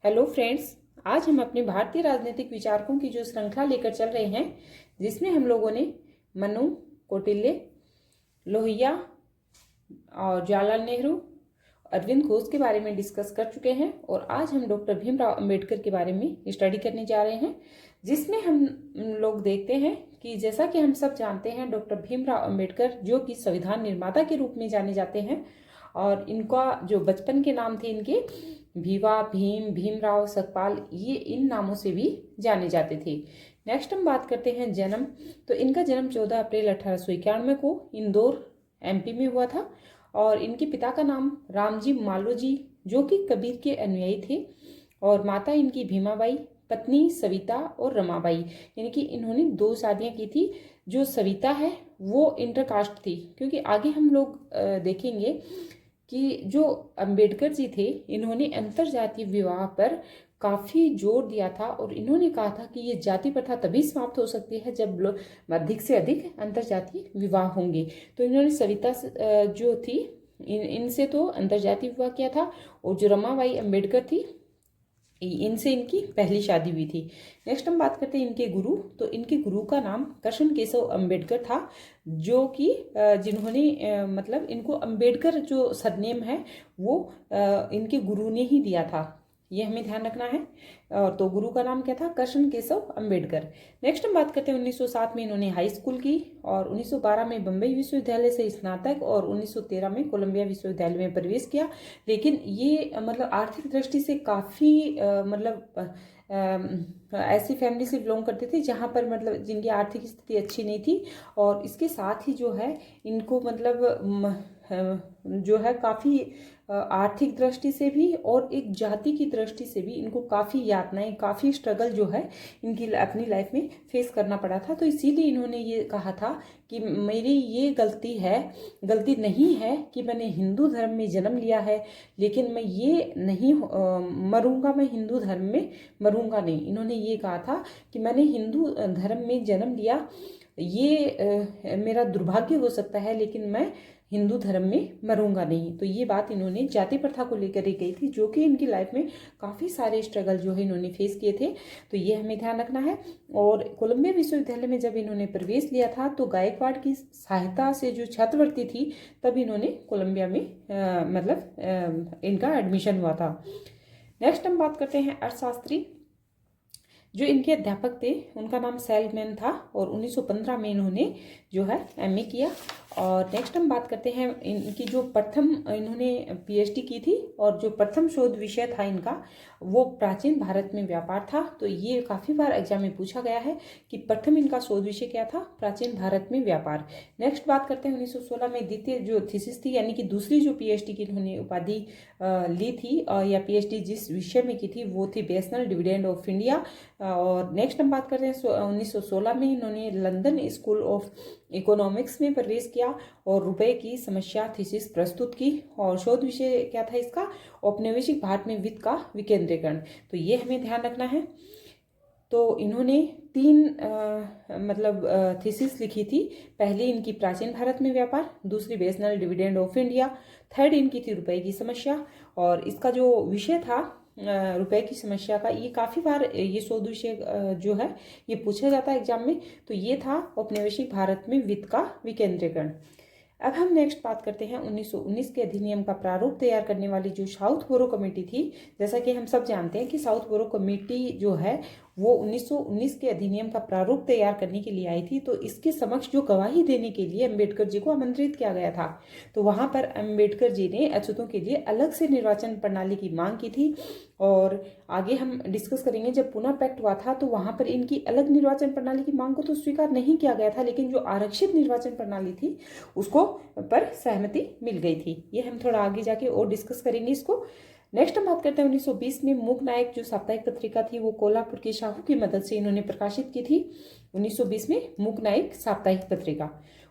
Hello friends, आज हम अपने भारतीय राजनीतिक विचारकों की जो श्रृंखला लेकर चल रहे हैं, जिसमें हम लोगों ने मनु, कौटिल्य, लोहिया और जवाहरलाल नेहरू, अरविंद घोष के बारे में डिस्कस कर चुके हैं। और आज हम डॉक्टर भीमराव अंबेडकर के बारे में स्टडी करने जा रहे हैं, जिसमें हम लोग देखते हैं कि जैसा कि हम सब जानते हैं, डॉक्टर भीमराव अंबेडकर जो कि संविधान निर्माता के रूप में जाने जाते हैं, और इनका जो बचपन के नाम थे इनके भीवा, भीम, भीमराव, सकपाल, ये इन नामों से भी जाने जाते थे। नेक्स्ट हम बात करते हैं जन्म। तो इनका जन्म 14 अप्रैल 1891 को इंदौर एमपी में हुआ था। और इनके पिता का नाम रामजी मालोजी, जो कि कबीर के अनुयायी थे, और माता इनकी भीमाबाई, पत्नी सविता और रमाबाई, यानी कि इन्होंने 2 शादियां की थी। जो सविता है वो इंटरकास्ट थी, क्योंकि आगे हम लोग देखेंगे कि जो अंबेडकर जी थे, इन्होंने अंतरजातीय विवाह पर काफ़ी जोर दिया था, और इन्होंने कहा था कि ये जाति प्रथा तभी समाप्त हो सकती है जब अधिक से अधिक अंतरजातीय विवाह होंगे। तो इन्होंने सविता जो थी इनसे तो अंतरजातीय विवाह किया था, और जो रमाबाई अंबेडकर थी इनसे इनकी पहली शादी हुई थी। नेक्स्ट हम बात करते हैं इनके गुरु। तो इनके गुरु का नाम कृष्ण केशव अंबेडकर था, जो कि जिन्होंने मतलब इनको अंबेडकर जो सरनेम है वो इनके गुरु ने ही दिया था, ये हमें ध्यान रखना है। तो गुरु का नाम क्या था? कृष्ण केशव अंबेडकर। नेक्स्ट हम बात करते हैं 1907 में इन्होंने हाई स्कूल की, और 1912 में बम्बई विश्वविद्यालय से स्नातक, और 1913 में कोलंबिया विश्वविद्यालय में प्रवेश किया। लेकिन ये मतलब आर्थिक दृष्टि से काफ़ी मतलब ऐसी फैमिली से बिलोंग करते थे जहाँ पर मतलब जिनकी आर्थिक स्थिति अच्छी नहीं थी, और इसके साथ ही जो है इनको मतलब जो है काफ़ी आर्थिक दृष्टि से भी और एक जाति की दृष्टि से भी इनको काफ़ी यातनाएं, काफ़ी स्ट्रगल जो है इनकी अपनी लाइफ में फेस करना पड़ा था। तो इसीलिए इन्होंने ये कहा था कि मेरी ये गलती नहीं है कि मैंने हिंदू धर्म में जन्म लिया है, लेकिन मैं ये नहीं मरूंगा, मैं हिंदू धर्म में मरूंगा नहीं। इन्होंने ये कहा था कि मैंने हिंदू धर्म में जन्म लिया, ये मेरा दुर्भाग्य हो सकता है, लेकिन मैं हिंदू धर्म में मरूंगा नहीं। तो ये बात इन्होंने जाति प्रथा को लेकर ही कही थी, जो कि इनकी लाइफ में काफ़ी सारे स्ट्रगल जो है इन्होंने फेस किए थे। तो ये हमें ध्यान रखना है। और कोलंबिया विश्वविद्यालय में जब इन्होंने प्रवेश लिया था, तो गायकवाड़ की सहायता से जो छात्रवृत्ति थी, तब इन्होंने कोलंबिया में इनका एडमिशन हुआ था। नेक्स्ट हम बात करते हैं अर्थशास्त्री। जो इनके अध्यापक थे उनका नाम सेलमैन था, और 1915 में इन्होंने जो है एमए किया। और नेक्स्ट हम बात करते हैं इनकी जो प्रथम इन्होंने पीएचडी की थी, और जो प्रथम शोध विषय था इनका वो प्राचीन भारत में व्यापार था। तो ये काफ़ी बार एग्जाम में पूछा गया है कि प्रथम इनका शोध विषय क्या था? प्राचीन भारत में व्यापार। नेक्स्ट बात करते हैं 1916 में द्वितीय जो थीसिस थी, यानी कि दूसरी जो पीएचडी की इन्होंने उपाधि ली थी, या पीएचडी जिस विषय में की थी वो थी बेसनल डिविडेंड ऑफ इंडिया। और नेक्स्ट हम बात करते हैं 1916 में इन्होंने लंदन स्कूल ऑफ इकोनॉमिक्स में प्रवेश किया, और रुपए की समस्या थीसिस प्रस्तुत की। और शोध विषय क्या था इसका? औपनिवेशिक भारत में वित्त का विकेंद्रीकरण। तो ये हमें ध्यान रखना है। तो इन्होंने 3 थीसिस लिखी थी। पहली इनकी प्राचीन भारत में व्यापार, दूसरी बेसनल डिविडेंड ऑफ इंडिया, थर्ड इनकी थी रुपए की समस्या। और इसका जो विषय था रुपए की समस्या का, ये काफ़ी बार ये शोध विषय जो है ये पूछा जाता है एग्जाम में। तो ये था औपनिवेशिक भारत में वित्त का विकेंद्रीकरण। अब हम नेक्स्ट बात करते हैं 1919 के अधिनियम का प्रारूप तैयार करने वाली जो साउथ बोरो कमेटी थी। जैसा कि हम सब जानते हैं कि साउथ बोरो कमेटी जो है वो 1919 के अधिनियम का प्रारूप तैयार करने के लिए आई थी। तो इसके समक्ष जो गवाही देने के लिए अंबेडकर जी को आमंत्रित किया गया था। तो वहाँ पर अंबेडकर जी ने अछूतों के लिए अलग से निर्वाचन प्रणाली की मांग की थी। और आगे हम डिस्कस करेंगे, जब पुनः पैक्ट हुआ था तो वहाँ पर इनकी अलग निर्वाचन प्रणाली की मांग को तो स्वीकार नहीं किया गया था, लेकिन जो आरक्षित निर्वाचन प्रणाली थी उसको पर सहमति मिल गई थी। ये हम थोड़ा आगे जाके और डिस्कस करेंगे इसको। नेक्स्ट हम बात करते हैं 1920 में मूक नायक जो साप्ताहिक पत्रिका थी वो कोल्हापुर के शाहू की मदद से इन्होंने प्रकाशित की थी। 1920 में मूक नायक साप्ताहिक पत्रिका।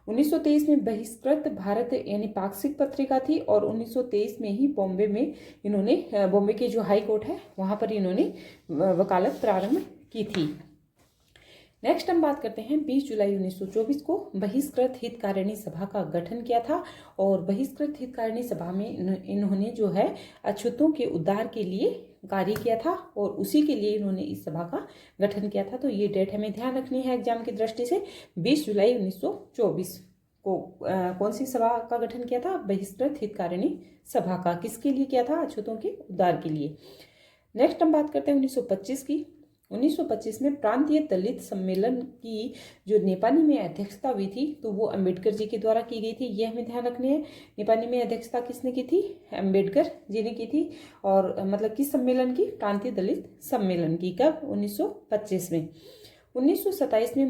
1923 में बहिष्कृत भारत यानी पाक्षिक पत्रिका थी, और 1923 में ही बॉम्बे में इन्होंने बॉम्बे के जो हाई कोर्ट है वहाँ पर इन्होंने वकालत प्रारंभ की थी। नेक्स्ट हम बात करते हैं 20 जुलाई 1924 को बहिष्कृत हितकारिणी सभा का गठन किया था और बहिष्कृत हितकारिणी सभा में इन्होंने जो है अछूतों के उद्धार के लिए कार्य किया था और उसी के लिए इन्होंने इस सभा का गठन किया था। तो ये डेट हमें ध्यान रखनी है एग्जाम की दृष्टि से। 20 जुलाई 1924 को कौन सी सभा का गठन किया था? बहिष्कृत हितकारिणी सभा का। किसके लिए किया था? अछूतों के उद्धार के लिए। नेक्स्ट हम बात करते हैं 1925 की। 1925 में प्रांतीय दलित सम्मेलन की जो नेपाली में अध्यक्षता हुई थी तो वो अंबेडकर जी के द्वारा की गई थी। ये हमें ध्यान रखनी है। नेपाली में अध्यक्षता किसने की थी? अंबेडकर जी ने की थी। और मतलब किस सम्मेलन की? प्रांतीय दलित सम्मेलन की। कब? 1925 में। 1927 में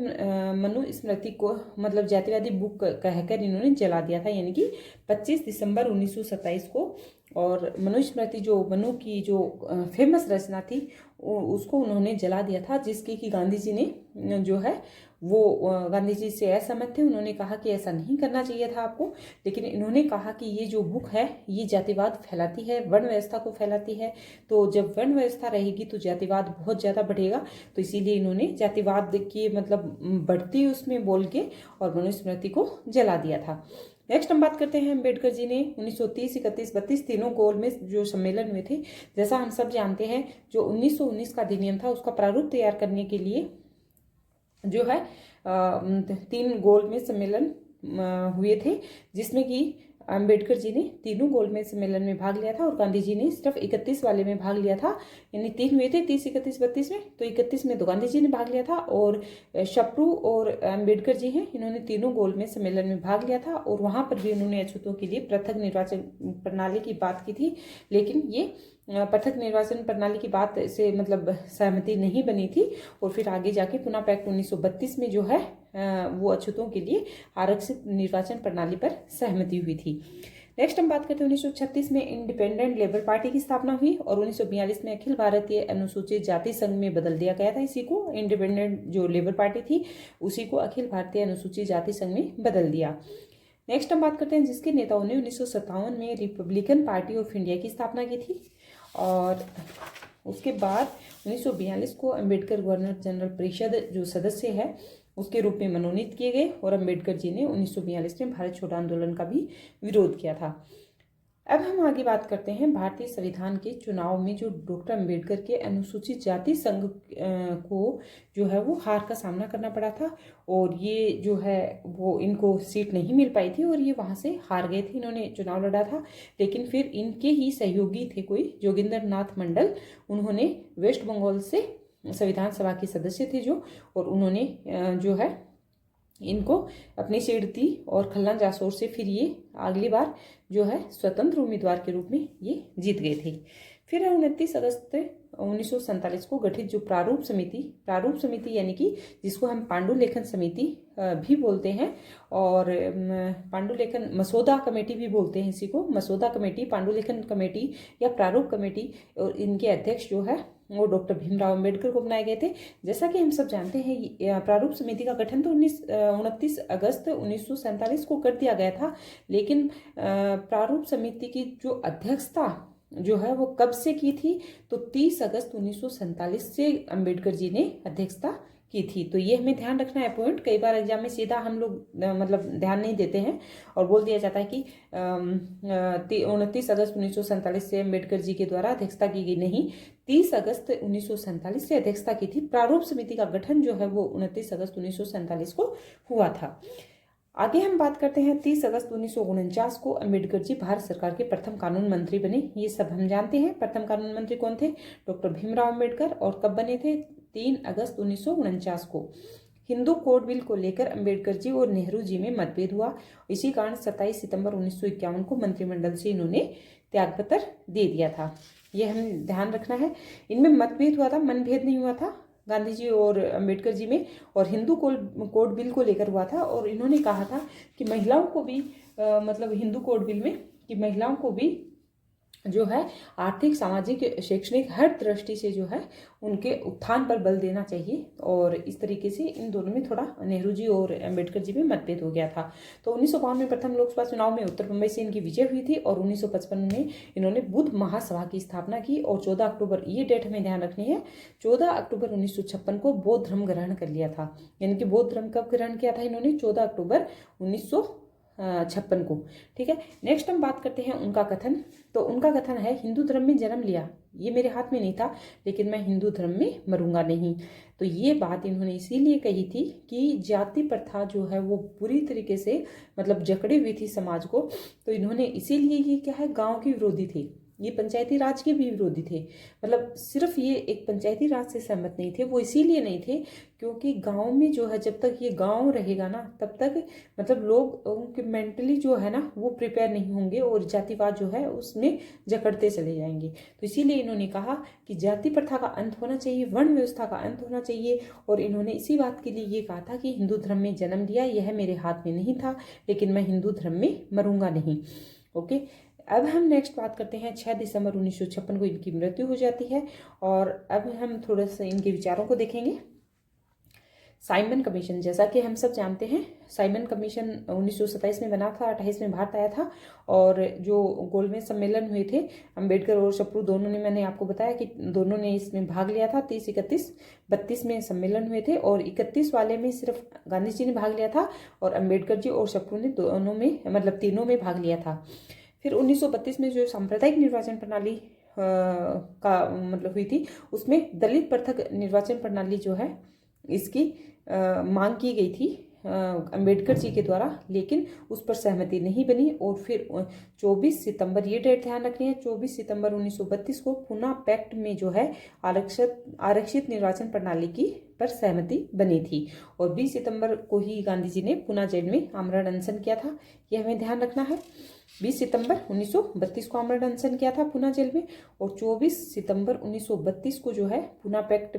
मनुस्मृति को मतलब जातिवादी बुक कहकर इन्होंने जला दिया था, यानी कि 25 दिसंबर 1927 को। और मनुस्मृति जो मनु की जो फेमस रचना थी उसको उन्होंने जला दिया था, जिसकी कि गांधी जी ने जो है वो गांधी जी से असहमत थे। उन्होंने कहा कि ऐसा नहीं करना चाहिए था आपको, लेकिन इन्होंने कहा कि ये जो बुक है ये जातिवाद फैलाती है, वर्ण व्यवस्था को फैलाती है। तो जब वर्ण व्यवस्था रहेगी तो जातिवाद बहुत ज़्यादा बढ़ेगा, तो इसीलिए इन्होंने जातिवाद की मतलब बढ़ती उसमें बोल के और मनुस्मृति को जला दिया था। नेक्स्ट हम बात करते हैं अम्बेडकर जी ने 1930, 31, 32 तीनों गोल में जो सम्मेलन हुए थे। जैसा हम सब जानते हैं जो 1919 का अधिनियम था उसका प्रारूप तैयार करने के लिए जो है 3 गोल में सम्मेलन हुए थे, जिसमें कि अंबेडकर जी ने तीनों गोलमेज सम्मेलन में भाग लिया था और गांधी जी ने सिर्फ 31 वाले में भाग लिया था। यानी 3 हुए थे, 30, 31, 32 में। तो 31 में तो गांधी जी ने भाग लिया था और शप्रू और अंबेडकर जी हैं, इन्होंने तीनों गोलमेज सम्मेलन में भाग लिया था और वहां पर भी उन्होंने अछूतों के लिए पृथक निर्वाचन प्रणाली की बात की थी। लेकिन ये पृथक निर्वाचन प्रणाली की बात से मतलब सहमति नहीं बनी थी और फिर आगे जाके पुनः पैक्ट 1932 में जो है वो अछूतों के लिए आरक्षित निर्वाचन प्रणाली पर सहमति हुई थी। नेक्स्ट हम बात करते हैं 1936 में इंडिपेंडेंट लेबर पार्टी की स्थापना हुई और 1942 में अखिल भारतीय अनुसूचित जाति संघ में बदल दिया गया था। इसी को इंडिपेंडेंट जो लेबर पार्टी थी उसी को अखिल भारतीय अनुसूचित जाति संघ में बदल दिया। नेक्स्ट हम बात करते हैं जिसके नेताओं ने 1957 में रिपब्लिकन पार्टी ऑफ इंडिया की स्थापना की थी और उसके बाद 1942 को अंबेडकर गवर्नर जनरल परिषद जो सदस्य है उसके रूप में मनोनीत किए गए और अंबेडकर जी ने 1942 में भारत छोड़ो आंदोलन का भी विरोध किया था। अब हम आगे बात करते हैं भारतीय संविधान के चुनाव में जो डॉक्टर अंबेडकर के अनुसूचित जाति संघ को जो है वो हार का सामना करना पड़ा था और ये जो है वो इनको सीट नहीं मिल पाई थी और ये वहाँ से हार गए थे। इन्होंने चुनाव लड़ा था लेकिन फिर इनके ही सहयोगी थे कोई जोगिंदर नाथ मंडल, उन्होंने वेस्ट बंगाल से संविधान सभा के सदस्य थे जो, और उन्होंने जो है इनको अपनी सीट दी और खल्लान जासौर से फिर ये अगली बार जो है स्वतंत्र उम्मीदवार के रूप में ये जीत गए थे। फिर 29 अगस्त 1947 को गठित जो प्रारूप समिति यानी कि जिसको हम पांडुलेखन समिति भी बोलते हैं और पांडुलेखन मसौदा कमेटी भी बोलते हैं, इसी को मसौदा कमेटी, पांडुलेखन कमेटी या प्रारूप कमेटी, और इनके अध्यक्ष जो है वो डॉक्टर भीमराव अंबेडकर को बनाए गए थे। जैसा कि हम सब जानते हैं प्रारूप समिति का गठन तो 29 अगस्त 1947 को कर दिया गया था, लेकिन प्रारूप समिति की जो अध्यक्षता जो है वो कब से की थी तो 30 अगस्त 1947 से अंबेडकर जी ने अध्यक्षता की थी। तो ये हमें ध्यान रखना है पॉइंट। कई बार एग्जाम में सीधा हम लोग मतलब ध्यान नहीं देते हैं और बोल दिया जाता है कि 29 अगस्त 1947 से अंबेडकर जी के द्वारा अध्यक्षता की गई। नहीं, 30 अगस्त 1947 से अध्यक्षता की थी। प्रारूप समिति का गठन जो है वो 29 अगस्त 1947 को हुआ था। आगे हम बात करते हैं 30 अगस्त 1949 को अंबेडकर जी भारत सरकार के प्रथम कानून मंत्री बने। ये सब हम जानते हैं। प्रथम कानून मंत्री कौन थे? डॉक्टर भीमराव अंबेडकर। और कब बने थे? 3 अगस्त 1949 को। हिंदू कोड बिल को लेकर अंबेडकर जी और नेहरू जी में मतभेद हुआ। इसी कारण 27 सितंबर 1951 को मंत्रिमंडल से इन्होंने त्यागपत्र दे दिया था। यह हमें ध्यान रखना है। इनमें मतभेद हुआ था, मनभेद नहीं हुआ था गांधी जी और अंबेडकर जी में, और हिंदू कोड बिल को लेकर हुआ था। और इन्होंने कहा था कि महिलाओं को भी मतलब हिंदू कोड बिल में कि महिलाओं को भी जो है आर्थिक, सामाजिक, शैक्षणिक हर दृष्टि से जो है उनके उत्थान पर बल देना चाहिए। और इस तरीके से इन दोनों में थोड़ा नेहरू जी और अम्बेडकर जी में मतभेद हो गया था। तो 1952 में प्रथम लोकसभा चुनाव में उत्तर मुंबई से इनकी विजय हुई थी और 1955 में इन्होंने बुद्ध महासभा की स्थापना की और 14 अक्टूबर, ये डेट हमें ध्यान रखनी है, 14 अक्टूबर 1956 को बौद्ध धर्म ग्रहण कर लिया था। यानी कि बौद्ध धर्म कब ग्रहण किया था इन्होंने? 14 अक्टूबर 1956 को। ठीक है, नेक्स्ट हम बात करते हैं उनका कथन। तो उनका कथन है, हिंदू धर्म में जन्म लिया, ये मेरे हाथ में नहीं था, लेकिन मैं हिंदू धर्म में मरूंगा नहीं। तो ये बात इन्होंने इसीलिए कही थी कि जाति प्रथा जो है वो पूरी तरीके से मतलब जकड़ी हुई थी समाज को। तो इन्होंने इसीलिए ये क्या है, गांव की विरोधी थे, ये पंचायती राज के भी विरोधी थे। मतलब सिर्फ ये एक पंचायती राज से सहमत नहीं थे, वो इसीलिए नहीं थे क्योंकि गांव में जो है, जब तक ये गांव रहेगा ना तब तक मतलब लोग उनके मेंटली जो है ना वो प्रिपेयर नहीं होंगे और जातिवाद जो है उसमें जकड़ते चले जाएंगे। तो इसीलिए इन्होंने कहा कि जाति प्रथा का अंत होना चाहिए, वर्ण व्यवस्था का अंत होना चाहिए। और इन्होंने इसी बात के लिए ये कहा था कि हिंदू धर्म में जन्म लिया, यह मेरे हाथ में नहीं था, लेकिन मैं हिंदू धर्म में मरूंगा नहीं। ओके, अब हम नेक्स्ट बात करते हैं। 6 दिसंबर 1956 को इनकी मृत्यु हो जाती है। और अब हम थोड़ा सा इनके विचारों को देखेंगे। साइमन कमीशन, जैसा कि हम सब जानते हैं, साइमन कमीशन 1927 में बना था, 28 में भारत आया था। और जो गोलमेज सम्मेलन हुए थे, अंबेडकर और शप्रू दोनों ने, मैंने आपको बताया कि दोनों ने इसमें भाग लिया था। 30, 31, 32 में सम्मेलन हुए थे और 31 वाले में सिर्फ गांधी जी ने भाग लिया था और अंबेडकर जी और शप्रू ने दोनों में मतलब तीनों में भाग लिया था। फिर 1932 में जो सांप्रदायिक निर्वाचन प्रणाली का मतलब हुई थी, उसमें दलित पृथक निर्वाचन प्रणाली जो है इसकी मांग की गई थी अंबेडकर जी के द्वारा, लेकिन उस पर सहमति नहीं बनी। और फिर 24 सितंबर, ये डेट ध्यान रखनी है, 24 सितंबर 1932 को पुनः पैक्ट में जो है आरक्षित निर्वाचन प्रणाली की पर सहमति बनी थी। और 20 सितंबर को ही गांधी जी ने पुनः जेल में आमरण अनशन किया था, यह हमें ध्यान रखना है। 20 सितंबर 1932 को आमरण अनशन किया था पुनः जेल में। और 24 सितंबर 1932 को जो है पुनः पैक्ट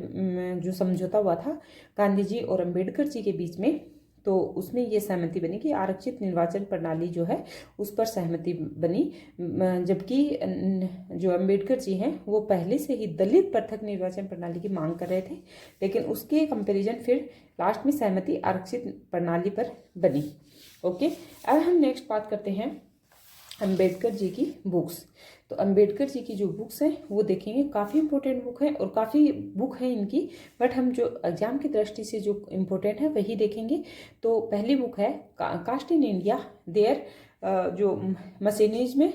जो समझौता हुआ था गांधी जी और अंबेडकर जी के बीच में, तो उसमें ये सहमति बनी कि आरक्षित निर्वाचन प्रणाली जो है उस पर सहमति बनी। जबकि जो अंबेडकर जी हैं वो पहले से ही दलित पृथक निर्वाचन प्रणाली की मांग कर रहे थे, लेकिन उसके कंपैरिजन फिर लास्ट में सहमति आरक्षित प्रणाली पर बनी। ओके, अब हम नेक्स्ट बात करते हैं अंबेडकर जी की बुक्स। तो अंबेडकर जी की जो बुक्स हैं वो देखेंगे, काफ़ी इंपॉर्टेंट बुक है और काफ़ी बुक है इनकी, बट हम जो एग्जाम की दृष्टि से जो इम्पोर्टेंट है वही देखेंगे। तो पहली बुक है कास्ट इन इंडिया देयर जो मशीनिज्म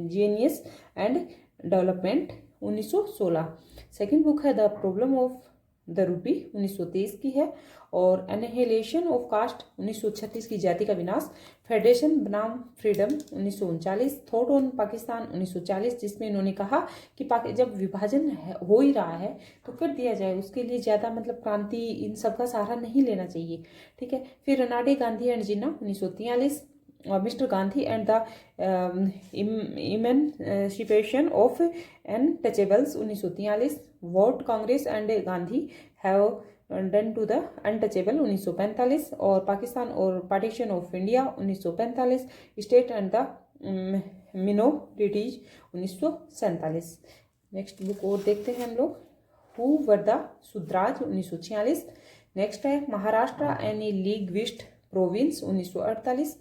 genius and development 1916। Second book है the problem of the rupee 1923 की है। और एनहिलेशन ऑफ कास्ट 1936 की, जाति का विनाश। फेडरेशन बनाम फ्रीडम 1939। थॉट ऑन पाकिस्तान 1940, जिसमें इन्होंने कहा कि जब विभाजन हो ही रहा है तो कर दिया जाए, उसके लिए ज़्यादा मतलब क्रांति इन सब का सहारा नहीं लेना चाहिए। ठीक है, फिर Ranade, Gandhi and Jinnah 1943। Mister Gandhi and the emancipation of untouchables 1943। What Congress and Gandhi have done to the untouchable 1945। और पाकिस्तान और partition of India 1945। State and the minorities 1947। Next book और देखते हैं हम लोग, who were the Shudras 1946। Next है महाराष्ट्र एंड लिंग्विस्ट प्रोविंस 1948।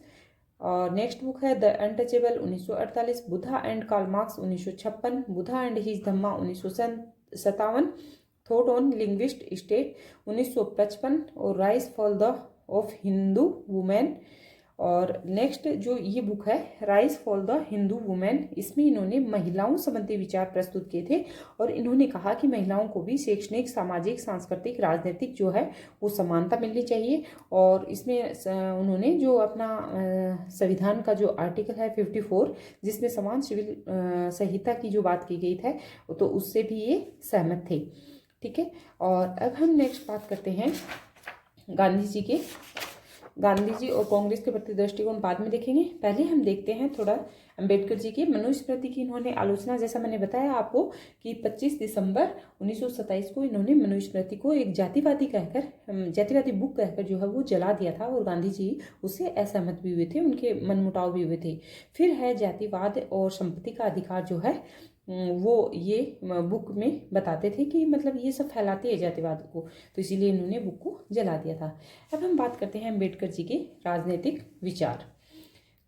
और नेक्स्ट बुक है the untouchable 1948। Buddha and Karl Marx 1956। Buddha and his Dhamma 1957। Thought on linguist state 1955। और rise fall the of Hindu women. और नेक्स्ट जो ये बुक है rise fall the Hindu women, इसमें इन्होंने महिलाओं संबंधी विचार प्रस्तुत किए थे और इन्होंने कहा कि महिलाओं को भी शैक्षणिक, सामाजिक, सांस्कृतिक, राजनीतिक जो है वो समानता मिलनी चाहिए। और इसमें उन्होंने जो अपना संविधान का जो आर्टिकल है 54, जिसमें समान सिविल संहिता की जो बात की गई है, तो उससे भी ये सहमत थे। ठीक है, और अब हम नेक्स्ट बात करते हैं गांधी जी के गांधी जी और कांग्रेस के प्रति दृष्टिकोण बाद में देखेंगे। पहले हम देखते हैं थोड़ा अंबेडकर जी की मनुस्मृति की इन्होंने आलोचना, जैसा मैंने बताया आपको कि 25 दिसंबर 1927 को इन्होंने मनुस्मृति को एक जातिवादी कहकर, जातिवादी बुक कहकर जो है वो जला दिया था और गांधी जी उससे असहमत भी हुए थे, उनके मनमुटाव भी हुए थे। फिर है जातिवाद और संपत्ति का अधिकार जो है वो ये बुक में बताते थे कि मतलब ये सब फैलाते हैं जातिवाद को, तो इसीलिए इन्होंने बुक को जला दिया था। अब हम बात करते हैं अंबेडकर जी के राजनीतिक विचार।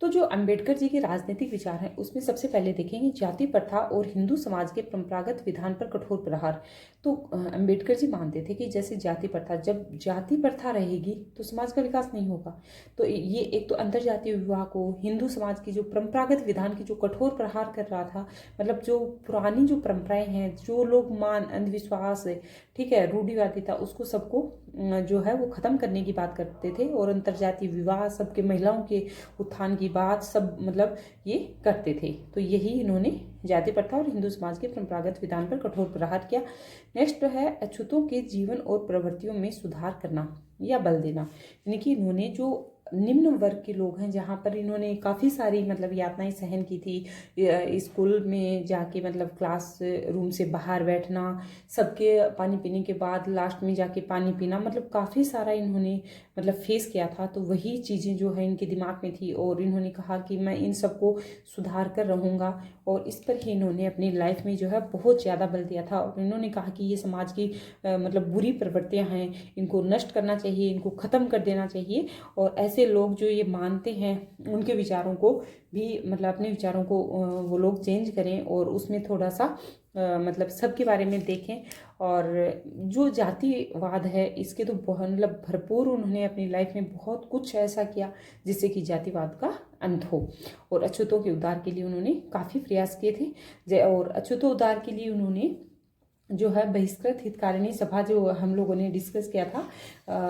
तो जो अंबेडकर जी के राजनीतिक विचार हैं उसमें सबसे पहले देखेंगे जाति प्रथा और हिंदू समाज के परंपरागत विधान पर कठोर प्रहार। तो अंबेडकर जी मानते थे कि जैसे जाति प्रथा, जब जाति प्रथा रहेगी तो समाज का विकास नहीं होगा। तो ये एक तो अंतर जातीय विवाह को, हिंदू समाज की जो परंपरागत विधान की जो कठोर प्रहार कर रहा था, मतलब जो पुरानी जो परंपराएं हैं, जो लोग मान अंधविश्वास, ठीक है, रूढ़िवादिता, उसको सबको जो है वो खत्म करने की बात करते थे और अंतरजातीय विवाह, सबके महिलाओं के उत्थान की बात सब मतलब ये करते थे। तो यही इन्होंने जाति प्रथा और हिंदू समाज के परंपरागत विधान पर कठोर प्रहार किया। नेक्स्ट है अछूतों के जीवन और प्रवृत्तियों में सुधार करना या बल देना, यानी कि इन्होंने जो निम्न वर्ग के लोग हैं, जहाँ पर इन्होंने काफ़ी सारी मतलब यातनाएं सहन की थी, स्कूल में जाके मतलब क्लास रूम से बाहर बैठना, सबके पानी पीने के बाद लास्ट में जाके पानी पीना, मतलब काफ़ी सारा इन्होंने मतलब फेस किया था। तो वही चीज़ें जो है इनके दिमाग में थी और इन्होंने कहा कि मैं इन सबको सुधार कर रहूँगा, और इस पर ही इन्होंने अपनी लाइफ में जो है बहुत ज़्यादा बल दिया था। और इन्होंने कहा कि ये समाज की मतलब बुरी प्रवृत्तियाँ हैं, इनको नष्ट करना चाहिए, इनको ख़त्म कर देना चाहिए, और ऐसे लोग जो ये मानते हैं उनके विचारों को भी मतलब अपने विचारों को वो लोग चेंज करें और उसमें थोड़ा सा मतलब सबके बारे में देखें। और जो जातिवाद है इसके तो बहुत मतलब भरपूर उन्होंने अपनी लाइफ में बहुत कुछ ऐसा किया जिससे कि जातिवाद का अंत हो, और अछूतों के उद्धार के लिए उन्होंने काफ़ी प्रयास किए थे। और अछूतों उद्धार के लिए उन्होंने जो है बहिष्कृत हितकारिणी सभा, जो हम लोगों ने डिस्कस किया था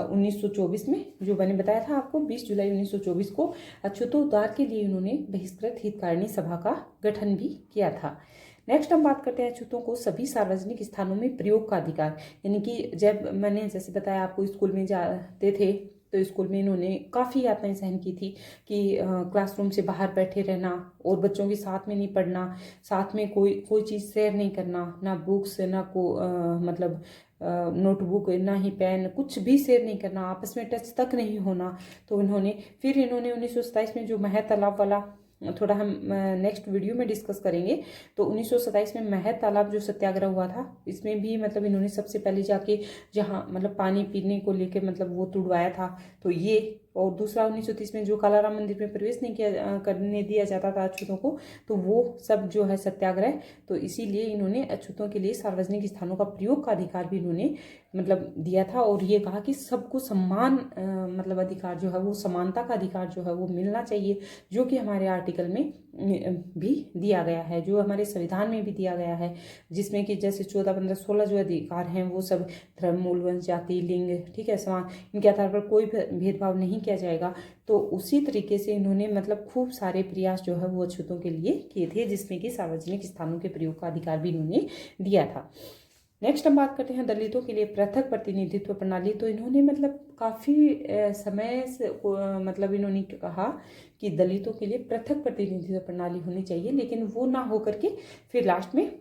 1924 में, जो मैंने बताया था आपको 20 जुलाई 1924 को अछूतों उद्धार के लिए उन्होंने बहिष्कृत हितकारिणी सभा का गठन भी किया था। नेक्स्ट हम बात करते हैं अछूतों को सभी सार्वजनिक स्थानों में प्रयोग का अधिकार, यानी कि जब मैंने जैसे बताया आपको स्कूल में जाते थे तो स्कूल में इन्होंने काफ़ी यातनाएं सहन की थी कि क्लासरूम से बाहर बैठे रहना और बच्चों के साथ में नहीं पढ़ना, साथ में कोई चीज़ शेयर नहीं करना, ना बुक्स ना मतलब नोटबुक ना ही पेन, कुछ भी शेयर नहीं करना, आपस में टच तक नहीं होना। तो फिर इन्होंने 1927 में जो महर तालाब वाला, थोड़ा हम नेक्स्ट वीडियो में डिस्कस करेंगे, तो 1927 में महर तालाब जो सत्याग्रह हुआ था इसमें भी मतलब इन्होंने सबसे पहले जाके जहाँ मतलब पानी पीने को लेके मतलब वो तुड़वाया था। तो ये, और दूसरा 1930 में जो कालाराम मंदिर में प्रवेश नहीं करने दिया जाता था अछूतों को, तो वो सब जो है सत्याग्रह, तो इसीलिए इन्होंने अछूतों के लिए सार्वजनिक स्थानों का प्रयोग का अधिकार भी इन्होंने मतलब दिया था। और ये कहा कि सबको सम्मान मतलब अधिकार जो है वो समानता का अधिकार जो है वो मिलना चाहिए, जो कि हमारे आर्टिकल में भी दिया गया है, जो हमारे संविधान में भी दिया गया है, जिसमें कि जैसे 14, 15, 16 जो अधिकार हैं वो सब धर्म, मूल, वंश, जाति, लिंग, ठीक है, समान, इनके आधार पर कोई भेदभाव नहीं किया जाएगा। तो उसी तरीके से इन्होंने मतलब खूब सारे प्रयास जो है वो अछूतों के लिए किए थे, जिसमें कि सार्वजनिक स्थानों के प्रयोग का अधिकार भी इन्होंने दिया था। नेक्स्ट हम बात करते हैं दलितों के लिए पृथक प्रतिनिधित्व प्रणाली। तो इन्होंने मतलब काफ़ी समय से मतलब इन्होंने कहा कि दलितों के लिए पृथक प्रतिनिधित्व प्रणाली होनी चाहिए, लेकिन वो ना हो करके फिर लास्ट में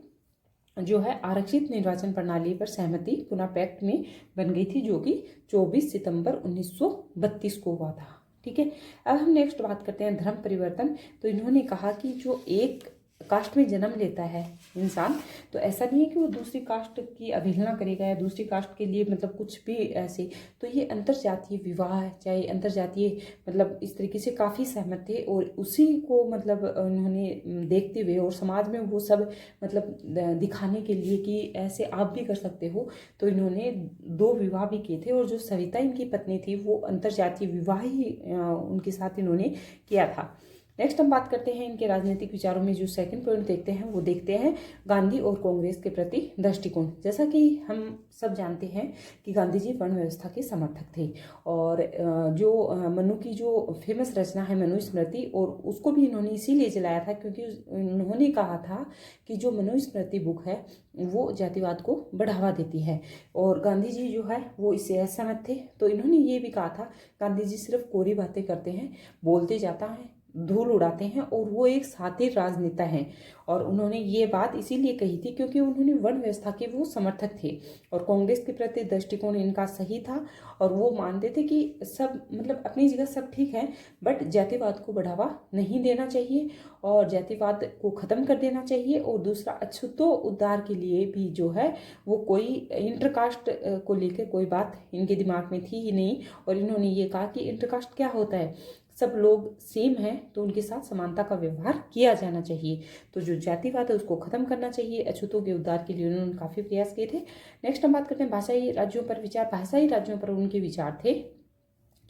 जो है आरक्षित निर्वाचन प्रणाली पर सहमति पुनः पैक्ट में बन गई थी, जो कि 24 सितंबर 1932 को हुआ था। ठीक है, अब हम नेक्स्ट बात करते हैं धर्म परिवर्तन। तो इन्होंने कहा कि जो एक कास्ट में जन्म लेता है इंसान, तो ऐसा नहीं है कि वो दूसरी कास्ट की अवहेलना करेगा या दूसरी कास्ट के लिए मतलब कुछ भी ऐसे। तो ये अंतरजातीय विवाह चाहे अंतरजातीय मतलब इस तरीके से काफ़ी सहमत थे, और उसी को मतलब उन्होंने देखते हुए और समाज में वो सब मतलब दिखाने के लिए कि ऐसे आप भी कर सकते हो, तो इन्होंने 2 विवाह भी किए थे। और जो सविता इनकी पत्नी थी वो अंतरजातीय विवाह ही उनके साथ इन्होंने किया था। नेक्स्ट हम बात करते हैं इनके राजनीतिक विचारों में जो सेकंड पॉइंट देखते हैं वो देखते हैं गांधी और कांग्रेस के प्रति दृष्टिकोण। जैसा कि हम सब जानते हैं कि गांधी जी वर्ण व्यवस्था के समर्थक थे और जो मनु की जो फेमस रचना है मनुस्मृति, और उसको भी इन्होंने इसीलिए जलाया था क्योंकि उन्होंने कहा था कि जो मनुस्मृति बुक है वो जातिवाद को बढ़ावा देती है और गांधी जी जो है वो इससे असहमत थे। तो इन्होंने ये भी कहा था गांधी जी सिर्फ कोरी बातें करते हैं, बोलते जाता है, धूल उड़ाते हैं और वो एक सातिर राजनेता हैं। और उन्होंने ये बात इसीलिए कही थी क्योंकि उन्होंने वर्ण व्यवस्था के वो समर्थक थे और कांग्रेस के प्रति दृष्टिकोण इनका सही था और वो मानते थे कि सब मतलब अपनी जगह सब ठीक है बट जातिवाद को बढ़ावा नहीं देना चाहिए और जातिवाद को ख़त्म कर देना चाहिए। और दूसरा अछूतो उद्धार के लिए भी जो है वो कोई इंटरकास्ट को लेकर कोई बात इनके दिमाग में थी ही नहीं। और इन्होंने ये कहा कि इंटरकास्ट क्या होता है, सब लोग सेम हैं तो उनके साथ समानता का व्यवहार किया जाना चाहिए। तो जो जातिवाद है उसको खत्म करना चाहिए। अछूतों के उद्धार के लिए उन्होंने काफ़ी प्रयास किए थे। नेक्स्ट हम बात करते हैं भाषाई राज्यों पर विचार। भाषाई राज्यों पर उनके विचार थे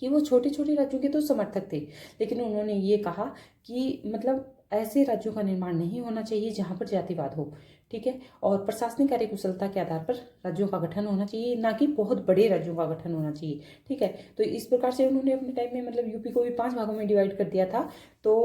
कि वो छोटे छोटे राज्यों के तो समर्थक थे, लेकिन उन्होंने ये कहा कि मतलब ऐसे राज्यों का निर्माण नहीं होना चाहिए जहाँ पर जातिवाद हो, ठीक है। और प्रशासनिक कार्यकुशलता के आधार पर राज्यों का गठन होना चाहिए, ना कि बहुत बड़े राज्यों का गठन होना चाहिए, ठीक है। तो इस प्रकार से उन्होंने अपने टाइम में मतलब यूपी को भी 5 भागों में डिवाइड कर दिया था। तो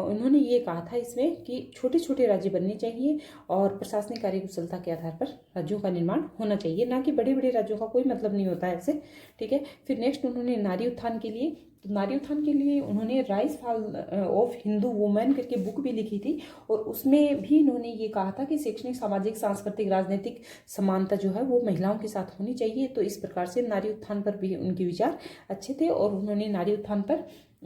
उन्होंने ये कहा था इसमें कि छोटे छोटे राज्य बनने चाहिए और प्रशासनिक कार्यकुशलता के आधार पर राज्यों का निर्माण होना चाहिए, ना कि बड़े बड़े राज्यों का कोई मतलब नहीं होता है ऐसे, ठीक है। फिर नेक्स्ट उन्होंने नारी उत्थान के लिए, तो नारी उत्थान के लिए उन्होंने rise fall of Hindu women करके बुक भी लिखी थी और उसमें भी इन्होंने ये कहा था कि शैक्षणिक, सामाजिक, सांस्कृतिक, राजनीतिक समानता जो है वो महिलाओं के साथ होनी चाहिए। तो इस प्रकार से नारी उत्थान पर भी उनके विचार अच्छे थे और उन्होंने नारी उत्थान पर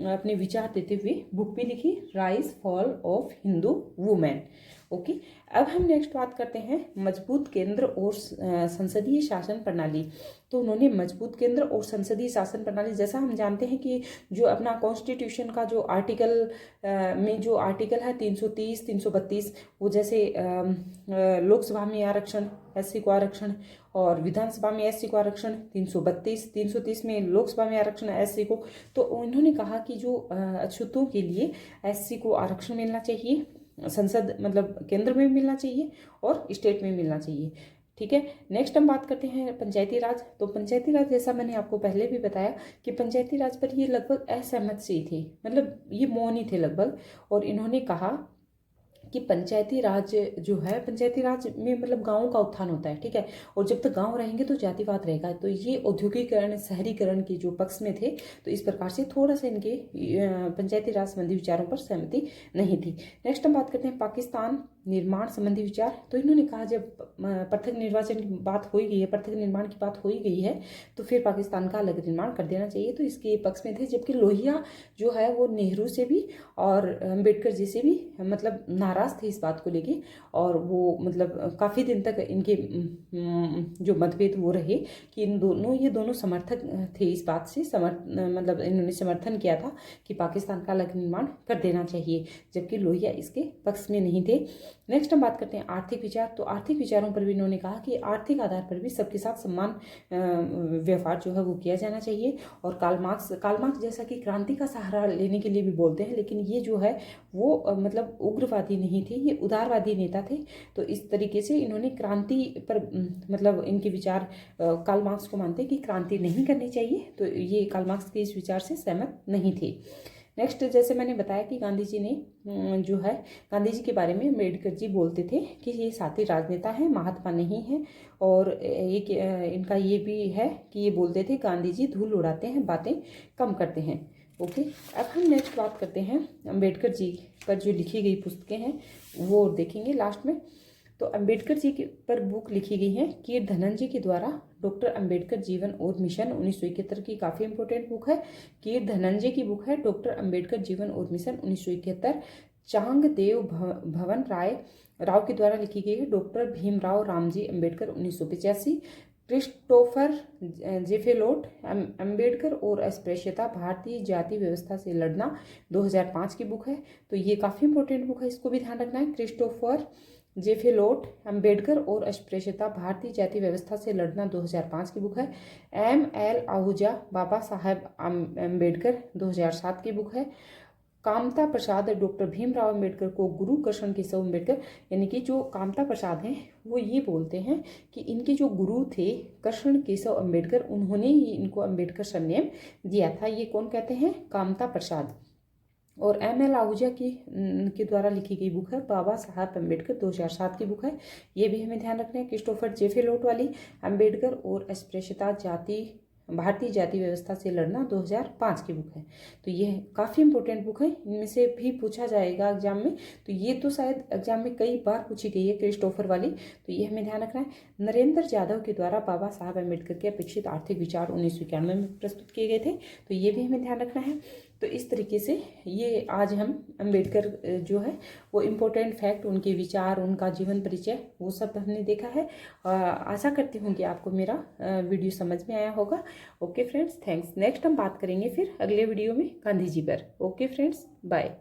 अपने विचार देते हुए बुक भी लिखी, rise fall of Hindu women. Okay, अब हम नेक्स्ट बात करते हैं मजबूत केंद्र और संसदीय शासन प्रणाली। तो उन्होंने मजबूत केंद्र और संसदीय शासन प्रणाली, जैसा हम जानते हैं कि जो अपना कॉन्स्टिट्यूशन का जो आर्टिकल में जो आर्टिकल है 330, 332, वो जैसे लोकसभा में आरक्षण, एससी को आरक्षण, और विधानसभा में एससी को आरक्षण, 332, 330 में लोकसभा में आरक्षण एससी को। तो उन्होंने कहा कि जो अछूतों के लिए एससी को आरक्षण मिलना चाहिए, संसद मतलब केंद्र में मिलना चाहिए और स्टेट में मिलना चाहिए, ठीक है। नेक्स्ट हम बात करते हैं पंचायती राज। तो पंचायती राज, जैसा मैंने आपको पहले भी बताया कि पंचायती राज पर ये लगभग असहमत से थे, मतलब ये मौनी थे लगभग। और इन्होंने कहा कि पंचायती राज जो है, पंचायती राज में मतलब गाँव का उत्थान होता है, ठीक है। और जब तक गाँव रहेंगे तो जातिवाद रहेगा। तो ये औद्योगिकरण, शहरीकरण के जो पक्ष में थे, तो इस प्रकार से थोड़ा सा इनके पंचायती राज संबंधी विचारों पर सहमति नहीं थी। नेक्स्ट हम बात करते हैं पाकिस्तान निर्माण संबंधी विचार। तो इन्होंने कहा जब पृथक निर्वाचन की बात हो ही गई है, पृथक निर्माण की बात हो ही गई है, तो फिर पाकिस्तान का अलग निर्माण कर देना चाहिए। तो इसके पक्ष में थे। जबकि लोहिया जो है वो नेहरू से भी और अम्बेडकर जी से भी मतलब नाराज थे इस बात को लेके, और वो मतलब काफ़ी दिन तक इनके जो मतभेद वो रहे कि ये दोनों समर्थक थे इस बात से, मतलब इन्होंने समर्थन किया था कि पाकिस्तान का अलग निर्माण कर देना चाहिए, जबकि लोहिया इसके पक्ष में नहीं थे। नेक्स्ट हम बात करते हैं आर्थिक विचार। तो आर्थिक विचारों पर भी इन्होंने कहा कि आर्थिक आधार पर भी सबके साथ समान व्यवहार जो है वो किया जाना चाहिए। और कार्ल मार्क्स जैसा कि क्रांति का सहारा लेने के लिए भी बोलते हैं, लेकिन ये जो है वो मतलब उग्रवादी नहीं थे, ये उदारवादी नेता थे। तो इस तरीके से इन्होंने क्रांति पर मतलब इनके विचार, कार्ल मार्क्स को मानते कि क्रांति नहीं करनी चाहिए। तो ये कार्ल मार्क्स के इस विचार से सहमत नहीं थे। नेक्स्ट, जैसे मैंने बताया कि गांधी जी ने जो है, गांधी जी के बारे में अम्बेडकर जी बोलते थे कि ये साथी राजनेता हैं, महात्मा नहीं हैं। और एक इनका ये भी है कि ये बोलते थे गांधी जी धूल उड़ाते हैं, बातें कम करते हैं। ओके, अब हम नेक्स्ट बात करते हैं अम्बेडकर जी पर जो लिखी गई पुस्तकें हैं वो देखेंगे लास्ट में। तो अम्बेडकर जी के पर बुक लिखी गई है कीर धनंजय के द्वारा, डॉक्टर अम्बेडकर जीवन और मिशन 1971 की काफ़ी इंपॉर्टेंट बुक है। कीर धनंजय की बुक है डॉक्टर अम्बेडकर जीवन और मिशन 1971। चांगदेव भवन राव के द्वारा लिखी गई है डॉक्टर भीमराव रामजी अम्बेडकर 1985। क्रिस्टोफर जेफेलोट अम्बेडकर और अस्पृश्यता, भारतीय जाति व्यवस्था से लड़ना 2005 की बुक है। तो ये काफ़ी इंपॉर्टेंट बुक है, इसको भी ध्यान रखना है। क्रिस्टोफर जेफेलोट अम्बेडकर और अस्पृश्यता, भारतीय जाति व्यवस्था से लड़ना 2005 की बुक है। M.L. आहूजा बाबा साहेब अम्बेडकर 2007 की बुक है। कामता प्रसाद डॉक्टर भीमराव अम्बेडकर को गुरु कृष्ण केशव अम्बेडकर, यानी कि जो कामता प्रसाद हैं वो ये बोलते हैं कि इनके जो गुरु थे कृष्ण केशव अम्बेडकर, उन्होंने ही इनको अम्बेडकर सरनेम दिया था। ये कौन कहते हैं? कामता प्रसाद। और M.L. आहूजा के द्वारा लिखी गई बुक है बाबा साहब अम्बेडकर, 2007 की बुक है। ये भी हमें ध्यान रखना है। क्रिस्टोफर जेफेलोट वाली अम्बेडकर और अस्पृश्यता जाति भारतीय जाति व्यवस्था से लड़ना, 2005 की बुक है। तो ये काफ़ी इंपॉर्टेंट बुक है, इनमें से भी पूछा जाएगा एग्जाम में। तो ये तो शायद एग्जाम में कई बार पूछी गई है क्रिस्टोफर वाली, तो ये हमें ध्यान रखना है। नरेंद्र यादव के द्वारा बाबा साहब अम्बेडकर के अपेक्षित आर्थिक विचार 1991 में प्रस्तुत किए गए थे, तो ये भी हमें ध्यान रखना है। तो इस तरीके से ये आज हम अम्बेडकर जो है वो इम्पोर्टेंट फैक्ट, उनके विचार, उनका जीवन परिचय, वो सब हमने देखा है। आशा करती हूँ कि आपको मेरा वीडियो समझ में आया होगा। Okay friends, thanks. नेक्स्ट हम बात करेंगे फिर अगले वीडियो में गांधी जी पर। Okay friends, bye.